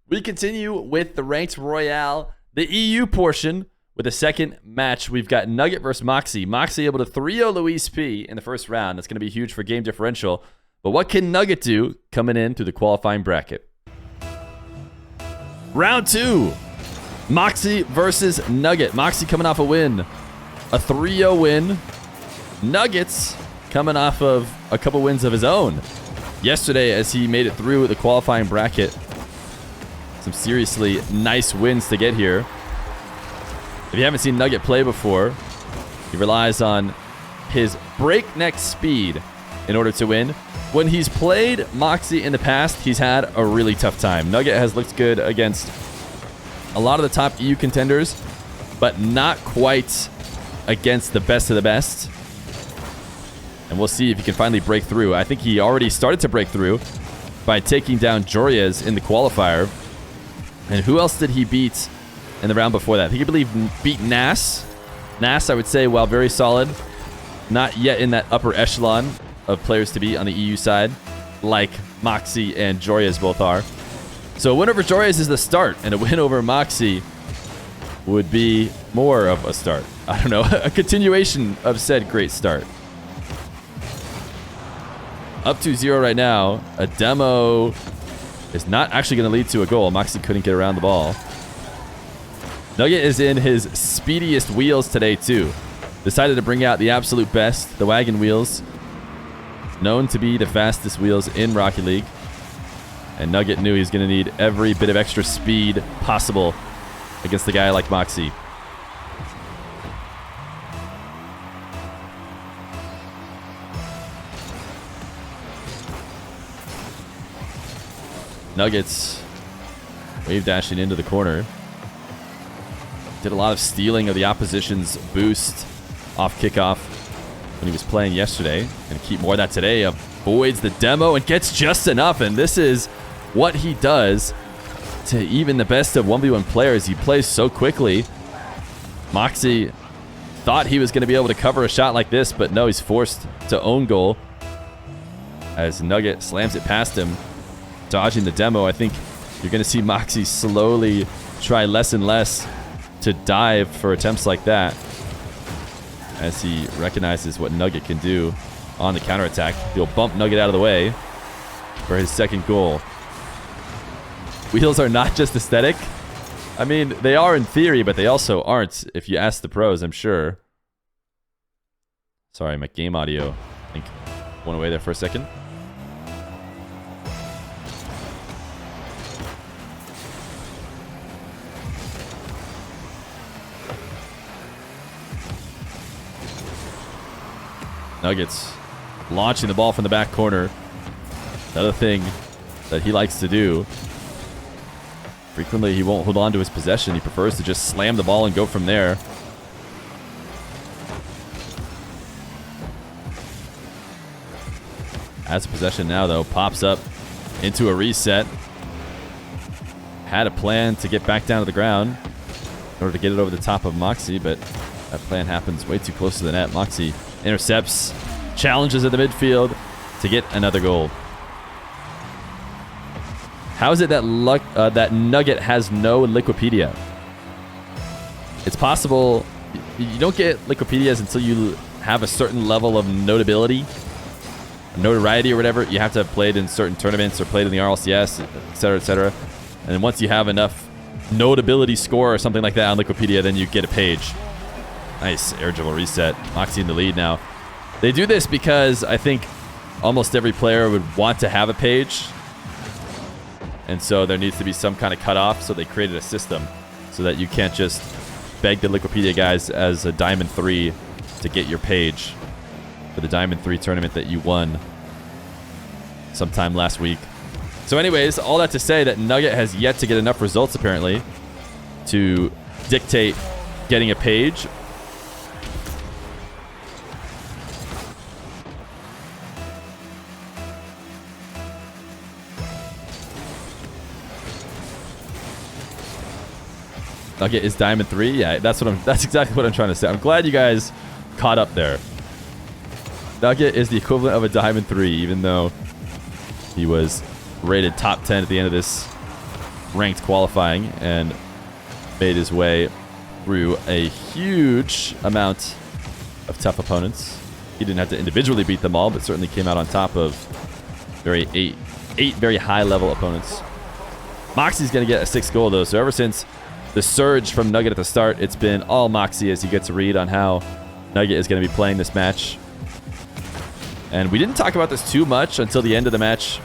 We continue with the Ranked Royale, the EU portion. With the second match, we've got Nugget versus Moxie. Moxie able to 3-0 Luis P in the first round. That's going to be huge for game differential. But what can Nugget do coming in through the qualifying bracket? Round 2. Moxie versus Nugget. Moxie coming off a win. A 3-0 win. Nuggets coming off of a couple wins of his own yesterday as he made it through the qualifying bracket. Some seriously nice wins to get here. If you haven't seen Nugget play before, he relies on his breakneck speed in order to win. When he's played Moxie in the past, he's had a really tough time. Nugget has looked good against a lot of the top EU contenders, but not quite against the best of the best. And we'll see if he can finally break through. I think he already started to break through by taking down Jorias in the qualifier. And who else did he beat in the round before that? I think he beat Nas. Nas, I would say, while very solid, not yet in that upper echelon of players to beat on the EU side, like Moxie and Jorias both are. So a win over Jorias is the start, and a win over Moxie would be more of a start. I don't know, a continuation of said great start. Up 2-0 right now. A demo is not actually going to lead to a goal. Moxie couldn't get around the ball. Nugget is in his speediest wheels today, too. Decided to bring out the absolute best, the wagon wheels. Known to be the fastest wheels in Rocket League. And Nugget knew he was going to need every bit of extra speed possible against a guy like Moxie. Nuggets wave dashing into the corner. Did a lot of stealing of the opposition's boost off kickoff when he was playing yesterday. And keep more of that today. Avoids the demo and gets just enough. And this is what he does to even the best of 1v1 players. He plays so quickly. Moxie thought he was going to be able to cover a shot like this, but no, he's forced to own goal as Nugget slams it past him. Dodging the demo. I think you're going to see Moxie slowly try less and less to dive for attempts like that as he recognizes what Nugget can do on the counterattack. He'll bump Nugget out of the way for his second goal. Wheels are not just aesthetic. I mean, they are in theory, but they also aren't if you ask the pros, I'm sure. Sorry, my game audio, I think, went away there for a second. Nuggets launching the ball from the back corner. Another thing that he likes to do. Frequently, he won't hold on to his possession. He prefers to just slam the ball and go from there. Has possession now, though. Pops up into a reset. Had a plan to get back down to the ground in order to get it over the top of Moxie, but that plan happens way too close to the net. Moxie intercepts, challenges at the midfield to get another goal. How is it that that Nugget has no Liquipedia? It's possible you don't get Liquipedias until you have a certain level of notability, notoriety or whatever. You have to have played in certain tournaments or played in the RLCS, etc., etc. And then once you have enough notability score or something like that on Liquipedia, then you get a page. Nice air dribble reset. Moxie in the lead now. They do this because I think almost every player would want to have a page. And so there needs to be some kind of cutoff. So they created a system so that you can't just beg the Liquipedia guys as a Diamond 3 to get your page for the Diamond 3 tournament that you won sometime last week. So anyways, all that to say that Nugget has yet to get enough results apparently to dictate getting a page. Nugget is Diamond 3. Yeah, that's exactly what I'm trying to say. I'm glad you guys caught up there. Nugget is the equivalent of a Diamond 3, even though he was rated top 10 at the end of this ranked qualifying and made his way through a huge amount of tough opponents. He didn't have to individually beat them all, but certainly came out on top of eight very high-level opponents. Moxie's going to get a 6th goal, though. So ever since the surge from Nugget at the start, it's been all Moxie as he gets a read on how Nugget is going to be playing this match. And we didn't talk about this too much until the end of the match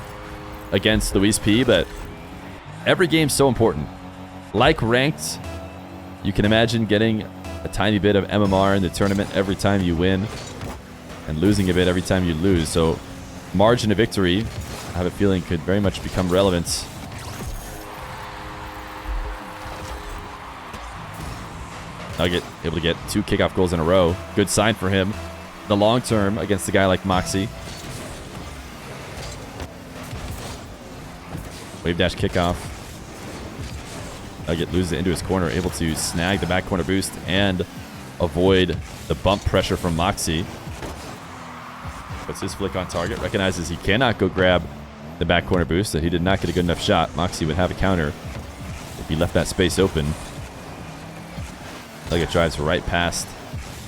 against Luis P, but every game's so important. Like ranked, you can imagine getting a tiny bit of MMR in the tournament every time you win and losing a bit every time you lose. So margin of victory, I have a feeling, could very much become relevant. Nugget able to get 2 kickoff goals in a row. Good sign for him. The long term against a guy like Moxie. Wave dash kickoff. Nugget loses it into his corner, able to snag the back corner boost and avoid the bump pressure from Moxie. Puts his flick on target, recognizes he cannot go grab the back corner boost, that he did not get a good enough shot. Moxie would have a counter if he left that space open. Nugget drives right past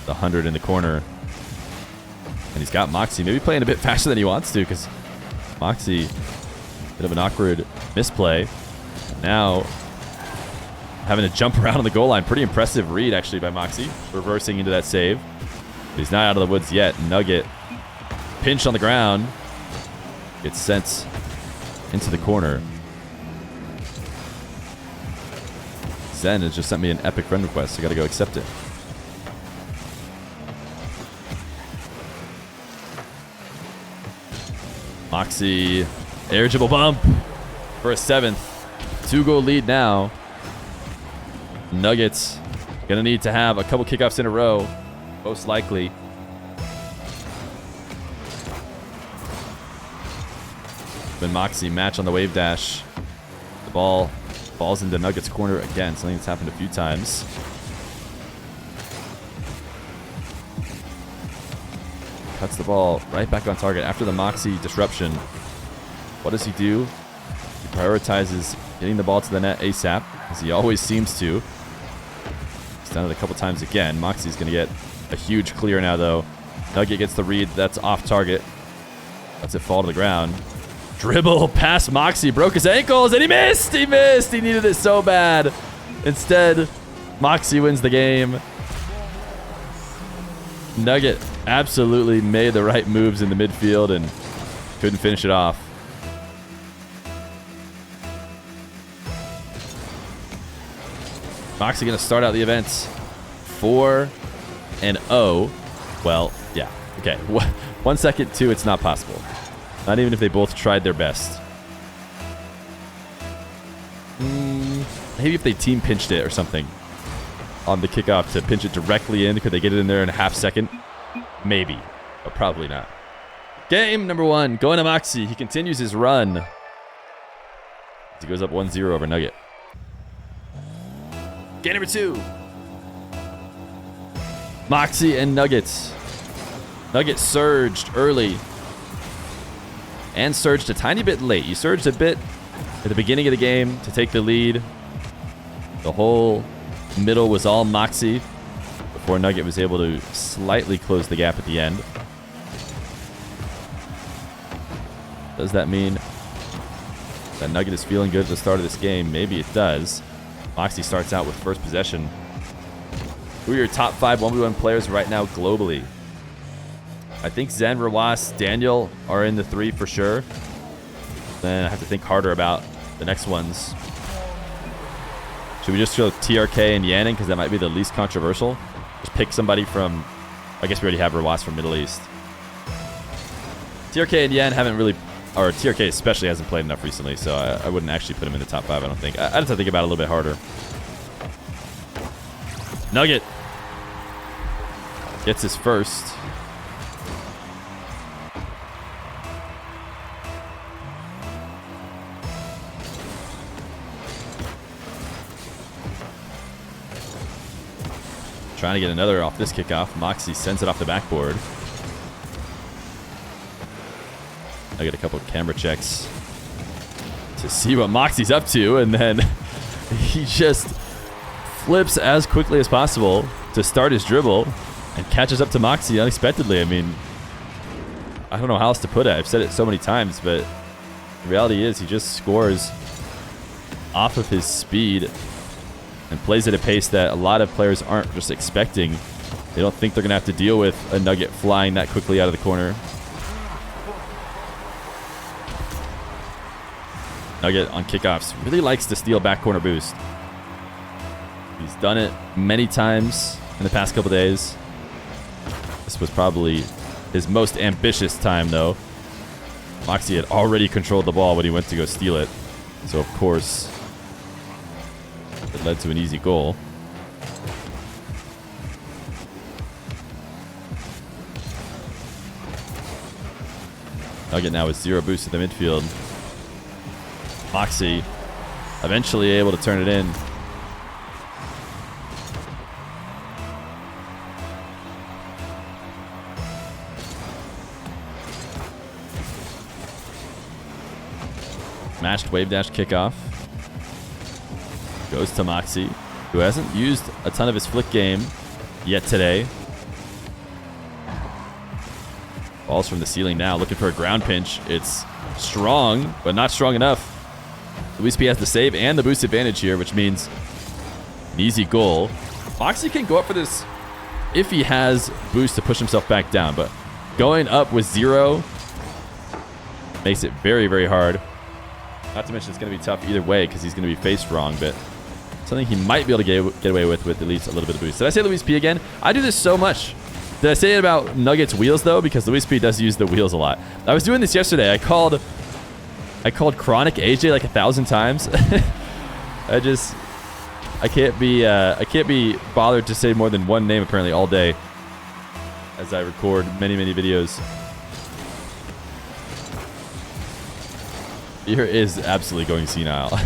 the 100 in the corner. And he's got Moxie maybe playing a bit faster than he wants to, because Moxie, bit of an awkward misplay. Now having to jump around on the goal line. Pretty impressive read, actually, by Moxie. Reversing into that save. But he's not out of the woods yet. Nugget pinched on the ground. Gets sent into the corner. Zen has just sent me an epic friend request. I gotta go accept it. Moxie, air dribble bump for a 7th. 2-goal lead now. Nuggets gonna need to have a couple kickoffs in a row, most likely. When Moxie match on the wave dash, the ball falls into Nuggets' corner again. Something that's happened a few times. Cuts the ball right back on target after the Moxie disruption. What does he do? He prioritizes getting the ball to the net ASAP, as he always seems to. He's done it a couple times again. Moxie's going to get a huge clear now, though. Nugget gets the read. That's off target. Lets it fall to the ground. Dribble past Moxie. Broke his ankles, and he missed! He missed! He needed it so bad. Instead, Moxie wins the game. Nugget absolutely made the right moves in the midfield and couldn't finish it off. Moxie going to start out the events 4-0. Well, yeah. Okay. 1 second, 2, it's not possible. Not even if they both tried their best. Maybe if they team pinched it or something on the kickoff to pinch it directly in. Could they get it in there in a half second? Maybe, but probably not. Game number 1, going to Moxie. He continues his run. He goes up 1-0 over Nugget. Game number 2. Moxie and Nuggets. Nugget surged early and surged a tiny bit late. He surged a bit at the beginning of the game to take the lead. The whole middle was all Moxie before Nugget was able to slightly close the gap at the end. Does that mean that Nugget is feeling good at the start of this game? Maybe it does. Moxie starts out with first possession. Who are your top 5 1v1 players right now globally? I think Zen, Rawas, Daniel are in the 3 for sure. Then I have to think harder about the next ones. Should we just show TRK and Yanning because that might be the least controversial? Just pick somebody from, I guess we already have Rawas from Middle East. TRK and Yan haven't really, or TRK especially hasn't played enough recently, so I wouldn't actually put him in the top 5, I don't think. I'd have to think about it a little bit harder. Nugget gets his first. Trying to get another off this kickoff. Moxie sends it off the backboard. I get a couple of camera checks to see what Moxie's up to, and then he just flips as quickly as possible to start his dribble and catches up to Moxie unexpectedly. I mean, I don't know how else to put it. I've said it so many times, but the reality is he just scores off of his speed and plays at a pace that a lot of players aren't just expecting. They don't think they're going to have to deal with a Nugget flying that quickly out of the corner. Nugget on kickoffs really likes to steal back corner boost. He's done it many times in the past couple days. This was probably his most ambitious time, though. Moxie had already controlled the ball when he went to go steal it. So, of course, it led to an easy goal. Nugget now with 0 boost at the midfield. Moxie eventually able to turn it in. Matched wave dash kickoff. Goes to Moxie, who hasn't used a ton of his flick game yet today. Balls from the ceiling now, looking for a ground pinch. It's strong, but not strong enough. Luis P has the save and the boost advantage here, which means an easy goal. Moxie can go up for this if he has boost to push himself back down, but going up with 0 makes it very, very hard. Not to mention it's going to be tough either way because he's going to be faced wrong, but something he might be able to get away with at least a little bit of boost. Did I say Luis P again? I do this so much. Did I say it about Nugget's wheels, though? Because Luis P does use the wheels a lot. I was doing this yesterday. I called Chronic AJ like 1,000 times. I can't be bothered to say more than one name apparently all day as I record many, many videos. Feer is absolutely going senile.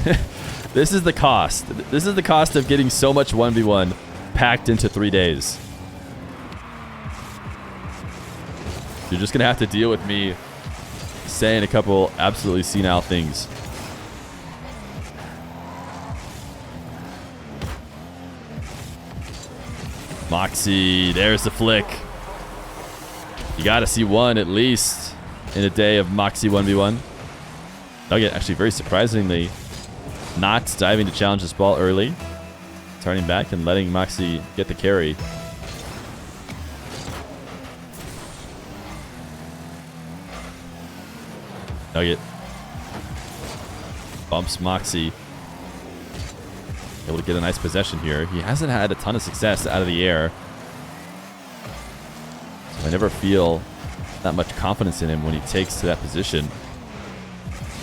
This is the cost. This is the cost of getting so much 1v1 packed into 3 days. You're just going to have to deal with me saying a couple absolutely senile things. Moxie, there's the flick. You got to see one at least in a day of Moxie 1v1. Nugget actually very surprisingly not diving to challenge this ball early. Turning back and letting Moxie get the carry. Nugget bumps Moxie. Able to get a nice possession here. He hasn't had a ton of success out of the air. So I never feel that much confidence in him when he takes to that position.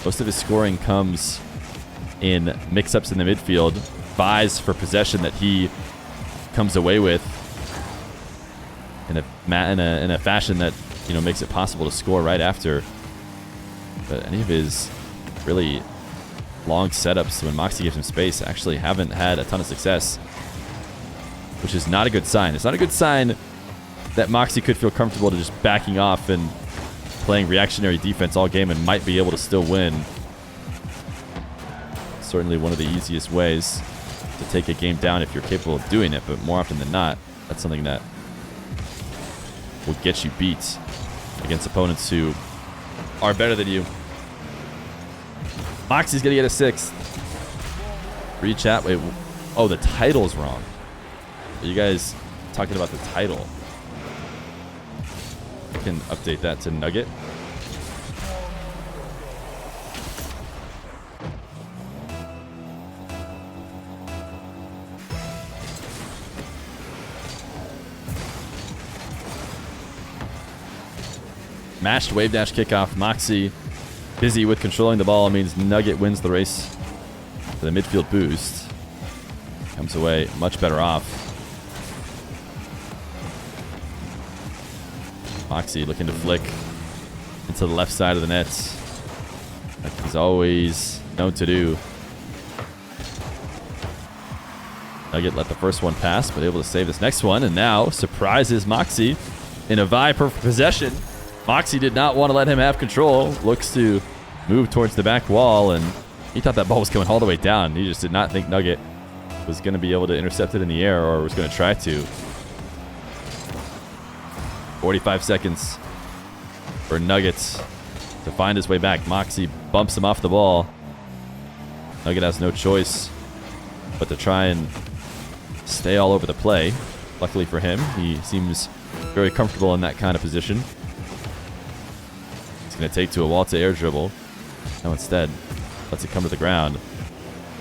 Most of his scoring comes in mix-ups in the midfield. Buys for possession that he comes away with in a fashion that, you know, makes it possible to score right after. But any of his really long setups when Moxie gives him space actually haven't had a ton of success, which is not a good sign. It's not a good sign that Moxie could feel comfortable to just backing off and playing reactionary defense all game and might be able to still win. Certainly one of the easiest ways to take a game down if you're capable of doing it, but more often than not, that's something that will get you beat against opponents who are better than you. Moxie's gonna get a 6th. Free chat. Wait. Oh, the title's wrong. Are you guys talking about the title? I can update that to Nugget. Mashed wave dash kickoff. Moxie busy with controlling the ball means Nugget wins the race for the midfield boost. Comes away much better off. Moxie looking to flick into the left side of the net, like he's always known to do. Nugget let the first one pass, but able to save this next one, and now surprises Moxie in a vie for possession. Moxie did not want to let him have control. Looks to move towards the back wall, and He thought that ball was coming all the way down. He just did not think Nugget was going to be able to intercept it in the air or was going to try to. 45 seconds for Nuggets to find his way back. Moxie bumps him off the ball. Nugget has no choice but to try and stay all over the play. Luckily for him, he seems very comfortable in that kind of position. He's going to take to a wall to air dribble. No, instead, lets it come to the ground.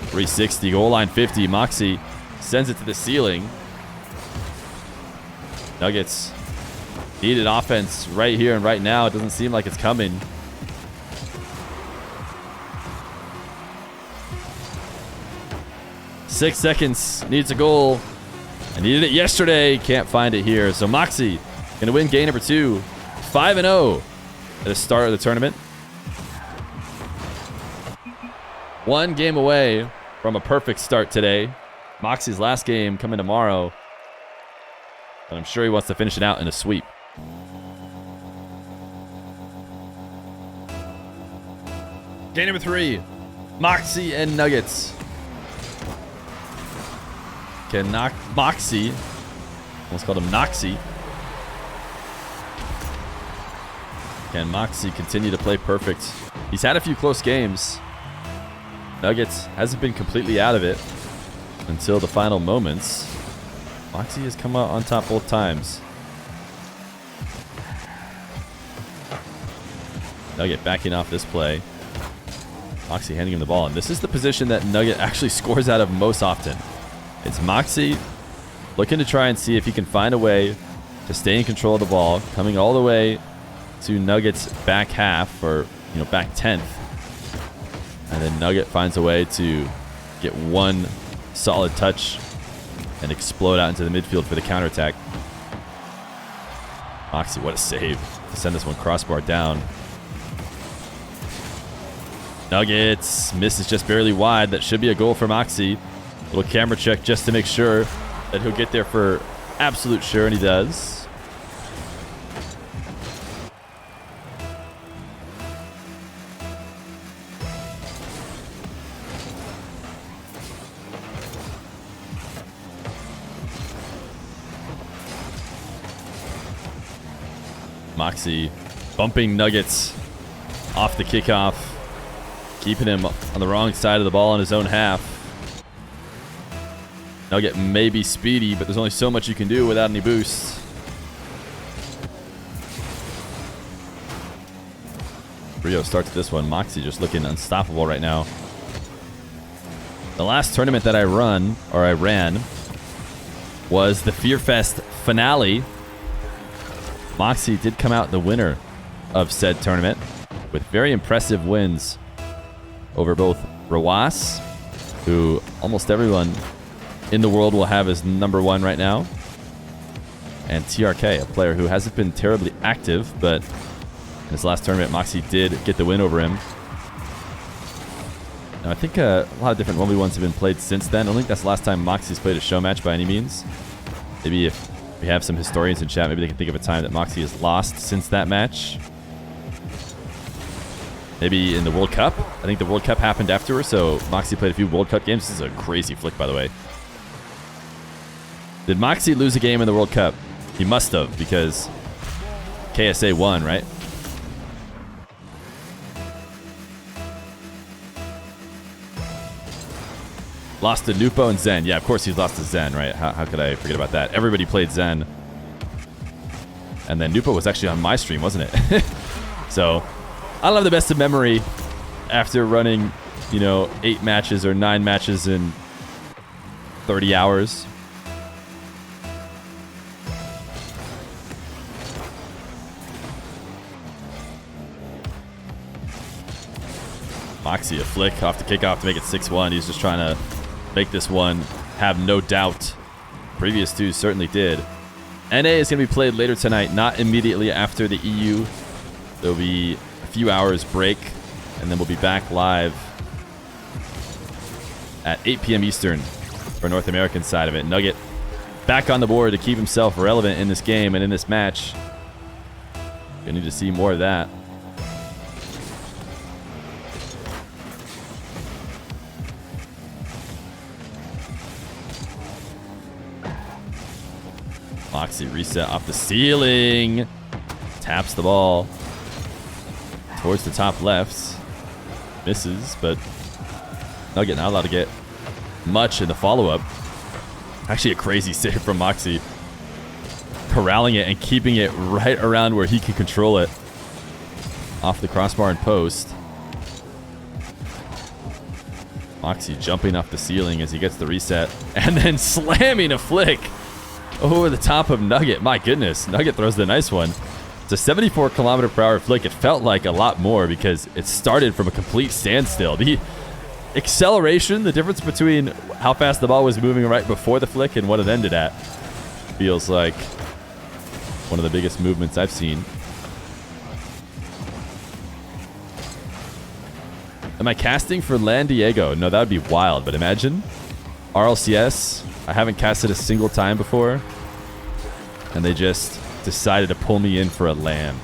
360, goal line 50. Moxie sends it to the ceiling. Nuggets needed offense right here and right now. It doesn't seem like it's coming. Six seconds. Needs a goal. I needed it yesterday. Can't find it here. So Moxie going to win game number 2. 5-0 at the start of the tournament. One game away from a perfect start today. Moxie's last game coming tomorrow. But I'm sure he wants to finish it out in a sweep. Game number 3. Moxie and Nuggets. Can Moxie, almost called him Noxie. Can Moxie continue to play perfect? He's had a few close games. Nuggets hasn't been completely out of it until the final moments. Moxie has come out on top both times. Nugget backing off this play. Moxie handing him the ball. And this is the position that Nugget actually scores out of most often. It's Moxie looking to try and see if he can find a way to stay in control of the ball, coming all the way to Nugget's back half, or back 10th. And then Nugget finds a way to get one solid touch and explode out into the midfield for the counterattack. Moxie, what a save to send this one crossbar down. Nuggets misses just barely wide. That should be a goal for Moxie. Little camera check just to make sure that he'll get there for absolute sure, and he does. Moxie bumping Nuggets off the kickoff, keeping him on the wrong side of the ball in his own half. Nugget may be speedy, but there's only so much you can do without any boosts. Rio starts this one. Moxie just looking unstoppable right now. The last tournament that I ran was the Feer Fest finale. Moxie did come out the winner of said tournament with very impressive wins over both Rawas, who almost everyone in the world will have as #1 right now, and TRK, a player who hasn't been terribly active, but in his last tournament, Moxie did get the win over him. Now, I think a lot of different 1v1s have been played since then. I don't think that's the last time Moxie's played a show match by any means. Maybe if we have some historians in chat, maybe they can think of a time that Moxie has lost since that match. Maybe in the World Cup. I think the World Cup happened afterwards, so Moxie played a few World Cup games. This is a crazy flick, by the way. Did Moxie lose a game in the World Cup? He must have, because KSA won, right? Lost to Nupo and Zen. Yeah, of course he's lost to Zen, right? How could I forget about that? Everybody played Zen. And then Nupo was actually on my stream, wasn't it? So, I don't have the best of memory after running, 8 matches or 9 matches in 30 hours. Moxie, a flick off the kickoff to make it 6-1. He's just trying to make this one have no doubt. Previous two certainly did. NA is going to be played later tonight, not immediately after the EU. There'll be a few hours break, and then we'll be back live at 8 p.m. Eastern for North American side of it. Nugget back on the board to keep himself relevant in this game and in this match. Gonna need to see more of that. Moxie reset off the ceiling. Taps the ball towards the top left. Misses, but Nugget not allowed to get much in the follow-up. Actually a crazy save from Moxie. Corralling it and keeping it right around where he can control it. Off the crossbar and post. Moxie jumping off the ceiling as he gets the reset. And then slamming a flick over the top of Nugget. My goodness, Nugget throws the nice one. It's a 74 km/h flick. It felt like a lot more because it started from a complete standstill. The acceleration, the difference between how fast the ball was moving right before the flick and what it ended at, feels like one of the biggest movements I've seen. Am I casting for Lan Diego? No, that would be wild, but imagine. RLCS, I haven't casted a single time before, and they just decided to pull me in for a LAN.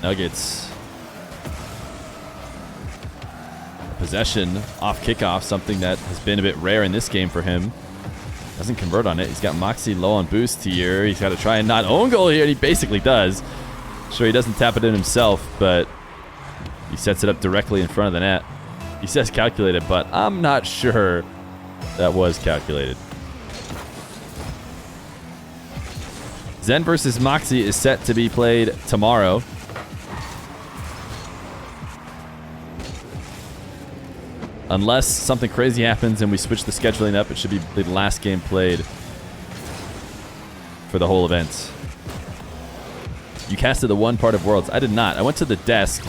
Nuggets. Possession off kickoff, something that has been a bit rare in this game for him. Doesn't convert on it. He's got Moxie low on boost here. He's got to try and not own goal here, and he basically does. Sure, he doesn't tap it in himself, but he sets it up directly in front of the net. He says calculated, but I'm not sure that was calculated. Zen versus Moxie is set to be played tomorrow. Unless something crazy happens and we switch the scheduling up, it should be the last game played for the whole event. You casted the one part of Worlds. I did not. I went to the desk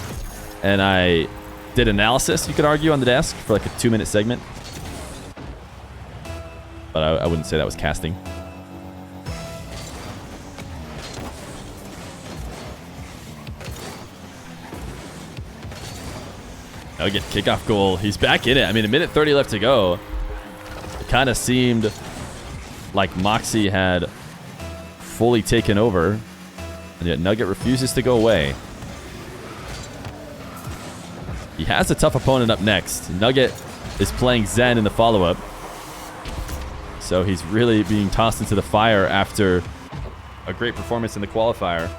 and I did analysis, you could argue, on the desk for like a 2-minute segment. But I wouldn't say that was casting. Nugget kickoff goal. He's back in it. I mean, a minute 30 left to go. It kind of seemed like Moxie had fully taken over, and yet Nugget refuses to go away. He has a tough opponent up next. Nugget is playing Zen in the follow-up, so he's really being tossed into the fire after a great performance in the qualifier.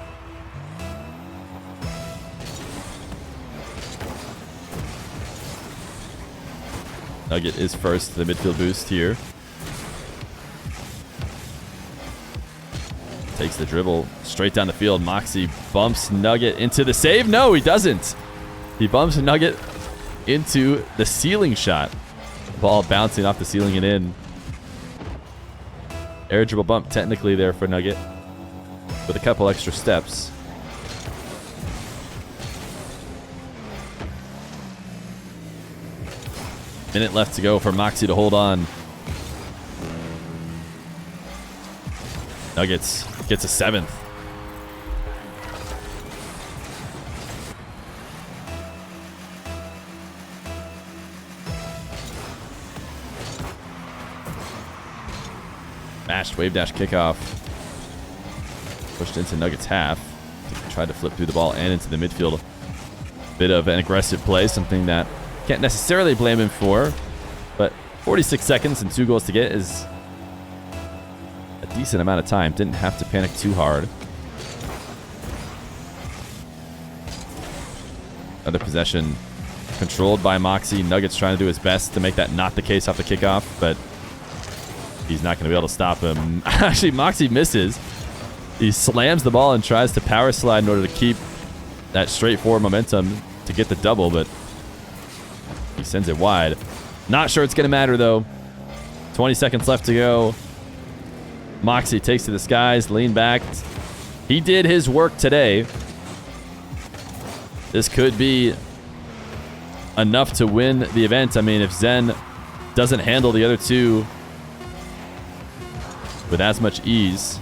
Nugget is first to the midfield boost here. Takes the dribble straight down the field. Moxie bumps Nugget into the save. No, he doesn't. He bumps Nugget into the ceiling shot. Ball bouncing off the ceiling and in. Air dribble bump technically there for Nugget with a couple extra steps. Minute left to go for Moxie to hold on. Nuggets gets a 7th. Mashed wave dash kickoff. Pushed into Nuggets half. Tried to flip through the ball and into the midfield. Bit of an aggressive play, something that can't necessarily blame him for, but 46 seconds and 2 goals to get is a decent amount of time. Didn't have to panic too hard. Another possession controlled by Moxie. Nuggets trying to do his best to make that not the case off the kickoff, but he's not going to be able to stop him. Actually, Moxie misses. He slams the ball and tries to power slide in order to keep that straightforward momentum to get the double, but he sends it wide. Not sure it's going to matter, though. 20 seconds left to go. Moxie takes to the skies, lean back. He did his work today. This could be enough to win the event. I mean, if Zen doesn't handle the other two with as much ease.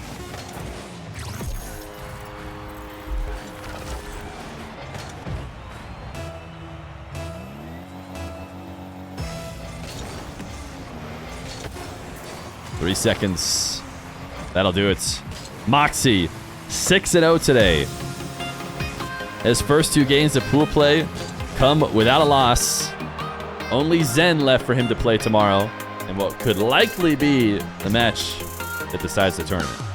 Three seconds. That'll do it. Moxie, 6-0 today. His first 2 games of pool play come without a loss. Only Zen left for him to play tomorrow in what could likely be the match that decides the tournament.